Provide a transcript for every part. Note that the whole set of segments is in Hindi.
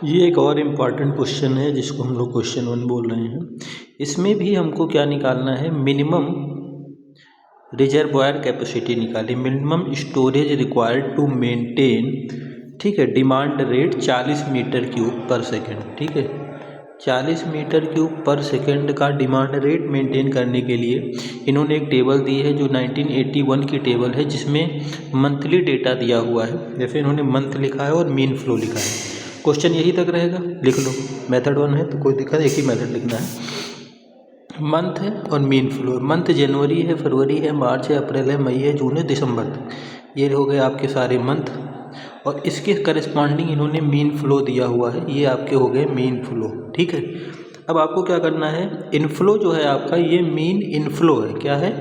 ये एक और इम्पॉर्टेंट क्वेश्चन है जिसको हम लोग क्वेश्चन 1 बोल रहे हैं। इसमें भी हमको क्या निकालना है, मिनिमम रिजर्वॉयर कैपेसिटी निकाली, minimum storage required to maintain, ठीक है, demand rate 40 metre cube per second, ठीक है, 40 मीटर क्यूब पर सेकेंड का डिमांड रेट मेंटेन करने के लिए इन्होंने एक टेबल दी है जो 1981 की टेबल है, जिसमें मंथली डेटा दिया हुआ है। जैसे इन्होंने मंथ लिखा है और मीन फ्लो लिखा है। क्वेश्चन यही तक रहेगा, लिख लो। मेथड 1 है तो कोई दिक्कत, एक ही मेथड लिखना है। मंथ है और मीन फ्लो। मंथ जनवरी है, फरवरी है, मार्च है, अप्रैल है, मई है, जून है, दिसंबर तक, ये हो गए आपके सारे मंथ। और इसके करस्पॉन्डिंग इन्होंने मीन फ्लो दिया हुआ है, ये आपके हो गए मीन फ्लो, ठीक है। अब आपको क्या करना है, इनफ्लो जो है आपका, ये मीन इनफ्लो है। क्या है?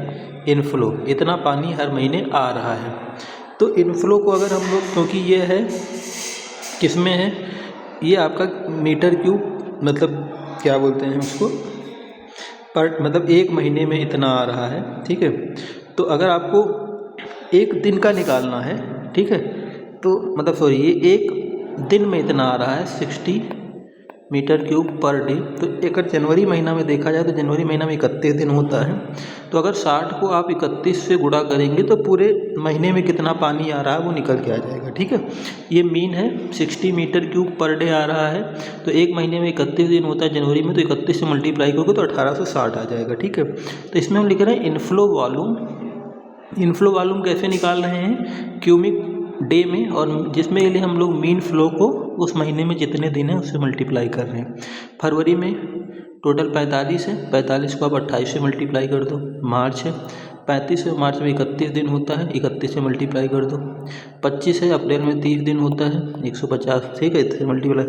इनफ्लो। इतना पानी हर महीने आ रहा है। तो इनफ्लो को अगर हम लोग, क्योंकि ये है किस में है, ये आपका मीटर क्यूब, मतलब क्या बोलते हैं उसको, पर मतलब एक महीने में इतना आ रहा है, ठीक है। तो अगर आपको एक दिन का निकालना है, ठीक है, तो मतलब सॉरी, ये एक दिन में इतना आ रहा है 60 मीटर क्यूब पर डे। तो अगर जनवरी महीना में देखा जाए तो जनवरी महीना में 31 दिन होता है। तो अगर 60 को आप 31 से गुणा करेंगे तो पूरे महीने में कितना पानी आ रहा है वो निकल के आ जाएगा, ठीक है। ये मीन है, 60 मीटर क्यूब पर डे आ रहा है। तो एक महीने में 31 दिन होता है जनवरी में, तो 31 से मल्टीप्लाई करोगे तो 1860 आ जाएगा, ठीक है। तो इसमें हम लिख रहे हैं इनफ्लो वॉल्यूम। इनफ्लो वॉल्यूम कैसे निकाल रहे हैं, क्यूबिक डे में, और जिसमें के लिए हम लोग मीन फ्लो को उस महीने में जितने दिन है उससे मल्टीप्लाई कर रहे हैं। फरवरी में टोटल 45 है, 45 को आप 28 से मल्टीप्लाई कर दो। मार्च है 35 है, मार्च में 31 दिन होता है, 31 से मल्टीप्लाई कर दो। 25 है, अप्रैल में 30 दिन होता है, 150, ठीक है, इससे मल्टीप्लाई।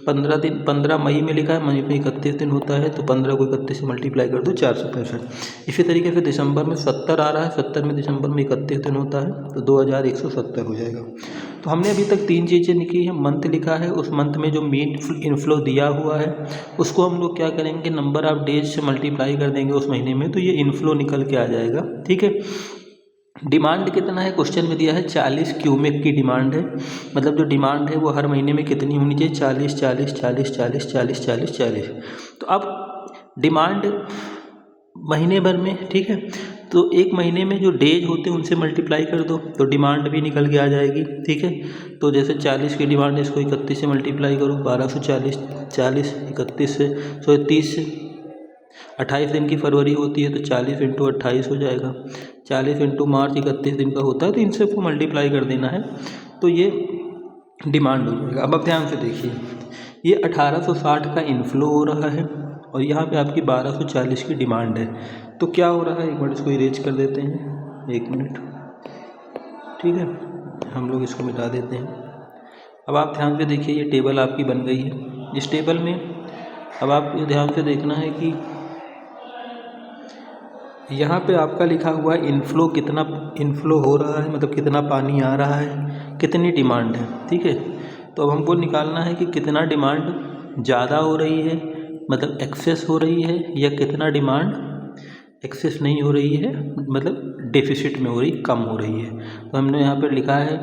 15 दिन, 15 मई में लिखा है, मई में 31 दिन होता है, तो 15 को 31 से मल्टीप्लाई कर दो, 465। इसी तरीके से दिसंबर में 70 आ रहा है, 70 में दिसंबर में 31 दिन होता है, तो 2170 हो जाएगा। तो हमने अभी तक 3 चीज़ें लिखी है। मंथ लिखा है, उस मंथ में जो मीन इनफ्लो दिया हुआ है उसको हम लोग क्या करेंगे, नंबर ऑफ डेज से मल्टीप्लाई कर देंगे उस महीने में, तो ये इनफ्लो निकल के आ जाएगा, ठीक है। डिमांड कितना है, क्वेश्चन में दिया है 40 क्यूमेक की डिमांड है। मतलब जो डिमांड है वो हर महीने में कितनी होनी चाहिए, 40 40 40 40 40 40 40। तो अब डिमांड महीने भर में, ठीक है, तो एक महीने में जो डेज होते हैं उनसे मल्टीप्लाई कर दो तो डिमांड भी निकल के आ जाएगी, ठीक है। तो जैसे 40 की डिमांड है, इसको 31 से मल्टीप्लाई करो, 1240, 40 31 से, 30 से, 28 दिन की फरवरी होती है तो 40 इंटू 28 हो जाएगा, 40 इंटू मार्च 31 दिन का होता है, तो इन सबको मल्टीप्लाई कर देना है, तो ये डिमांड हो जाएगा। अब आप ध्यान से देखिए, ये 1860 का इनफ्लो हो रहा है और यहाँ पे आपकी 1240 की डिमांड है। तो क्या हो रहा है, एक मिनट इसको इरेज कर देते हैं, 1 मिनट, ठीक है, हम लोग इसको मिटा देते हैं। अब आप ध्यान से देखिए, ये टेबल आपकी बन गई है। इस टेबल में अब आप ये ध्यान से देखना है कि यहाँ पे आपका लिखा हुआ है इनफ्लो, कितना इनफ्लो हो रहा है, मतलब कितना पानी आ रहा है, कितनी डिमांड है, ठीक है। तो अब हमको निकालना है कि कितना डिमांड ज़्यादा हो रही है, मतलब एक्सेस हो रही है, या कितना डिमांड एक्सेस नहीं हो रही है, मतलब डेफिसिट में हो रही, कम हो रही है। तो हमने यहाँ पर लिखा है,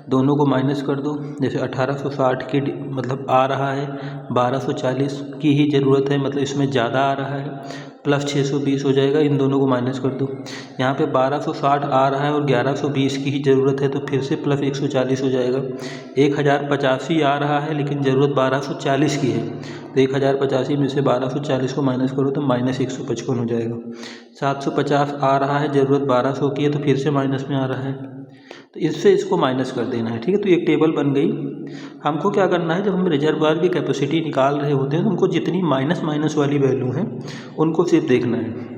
दोनों को माइनस कर दो। जैसे 1860 की मतलब आ रहा है, 1240 की ही ज़रूरत है, मतलब इसमें ज़्यादा आ रहा है, प्लस 620 हो जाएगा, इन दोनों को माइनस कर दो। यहाँ पे 1260 आ रहा है और 1120 की ही ज़रूरत है, तो फिर से प्लस 140 हो जाएगा। 1085 आ रहा है लेकिन ज़रूरत 1240 की है, तो 1085 में से 1240 को माइनस करो तो माइनस 155 हो जाएगा। 750 आ रहा है, ज़रूरत 1200 की है, तो फिर से माइनस में आ रहा है, तो इससे इसको माइनस कर देना है, ठीक है। तो एक टेबल बन गई। हमको क्या करना है, जब हम रिजर्वायर की कैपेसिटी निकाल रहे होते हैं तो हमको जितनी माइनस माइनस वाली वैल्यू है उनको सिर्फ देखना है।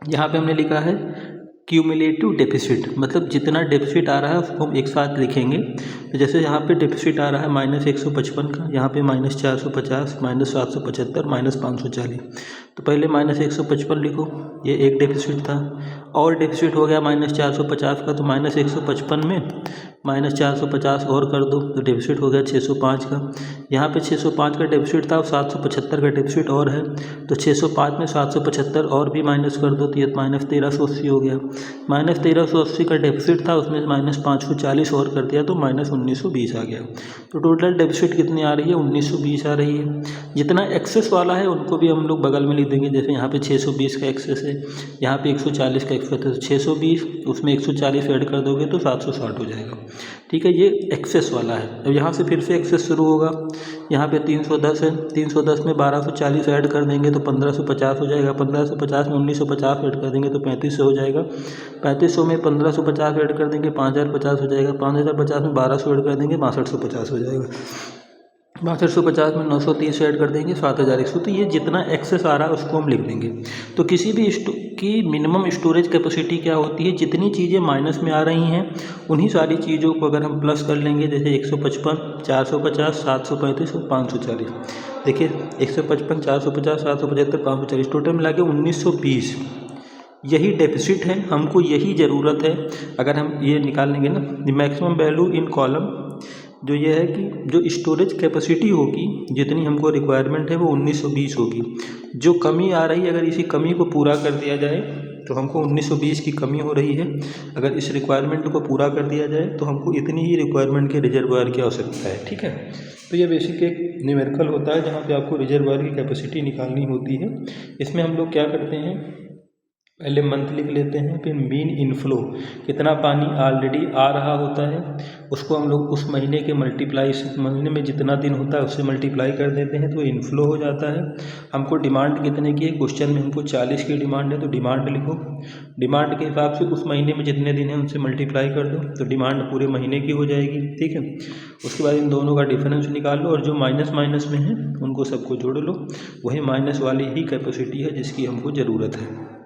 यहाँ पे हमने लिखा है क्यूमुलेटिव डेफिसिट, मतलब जितना डेफिसिट आ रहा है उसको हम एक साथ लिखेंगे। तो जैसे यहाँ पे डेफिसिट आ रहा है -155 का, यहाँ पे -450, -775, -540। तो पहले -155 लिखो, ये एक डेफिसिट था, और डेफिसिट हो गया -450 का, तो -155 में -450 और कर दो तो डेफिसिट हो गया 605 का। यहाँ पे 605 का डेफिसिट था, 775 का डेफिसिट और है, तो 605 में 775 और भी माइनस कर दो तो ये -1380 हो गया। -1380 का डेफिसिट था, उसमें -540 और कर दिया तो -1920 आ गया। तो टोटल डेफिसिट कितनी आ रही है, 1920 आ रही है। जितना एक्सेस वाला है उनको भी हम लोग बगल में लिख देंगे, जैसे यहाँ पे 620 का एक्सेस है, यहाँ पे 140 का एक्सेस है, 620 उसमें 140 ऐड कर दोगे तो 760 हो जाएगा। ठीक है, ये एक्सेस वाला है। अब यहाँ से फिर से एक्सेस शुरू होगा, यहाँ पे 310 है, 310 में 1240 ऐड कर देंगे तो 1550 हो जाएगा, 1550 में 1950 ऐड कर देंगे तो 3500 हो जाएगा, 3500 में 1550 ऐड कर देंगे 5050 हो जाएगा, 5050 में 1200 ऐड कर देंगे 6250 हो जाएगा, 6250 में 930 ऐड कर देंगे 7100। तो ये जितना एक्सेस आ रहा है उसको हम लिख देंगे। तो किसी भी की मिनिमम स्टोरेज कैपेसिटी क्या होती है, जितनी चीज़ें माइनस में आ रही हैं उन्हीं सारी चीज़ों को अगर हम प्लस कर लेंगे, जैसे 155, 450, 735 और 540। देखिए 155, 450, 775, 540 टोटल मिला के 1920 यही डेफिसिट है, हमको यही ज़रूरत है। अगर हम ये निकाल लेंगे ना, the maximum value in column, जो ये है कि जो स्टोरेज कैपेसिटी होगी जितनी हमको रिक्वायरमेंट है वो 1920 होगी। जो कमी आ रही है, अगर इसी कमी को पूरा कर दिया जाए तो हमको 1920 की कमी हो रही है। अगर इस रिक्वायरमेंट को पूरा कर दिया जाए तो हमको इतनी ही रिक्वायरमेंट के रिजर्वायर की आवश्यकता है। ठीक है, तो ये बेसिक एक न्यूमेरिकल होता है जहाँ पे आपको रिजर्वायर की कैपेसिटी निकालनी होती है। इसमें हम लोग क्या करते हैं, पहले मंथ लिख लेते हैं, फिर मीन इनफ्लो, कितना पानी ऑलरेडी आ रहा होता है उसको हम लोग उस महीने के मल्टीप्लाई से, महीने में जितना दिन होता है उससे मल्टीप्लाई कर देते हैं तो इनफ्लो हो जाता है। हमको डिमांड कितने की है, क्वेश्चन में हमको 40 की डिमांड है तो डिमांड लिखो, डिमांड के हिसाब से उस महीने में जितने दिन हैं उनसे मल्टीप्लाई कर दो तो डिमांड पूरे महीने की हो जाएगी। ठीक है, उसके बाद इन दोनों का डिफरेंस निकाल लो और जो माइनस माइनस में है उनको सबको जोड़ लो, वही माइनस वाली ही कैपेसिटी है जिसकी हमको ज़रूरत है।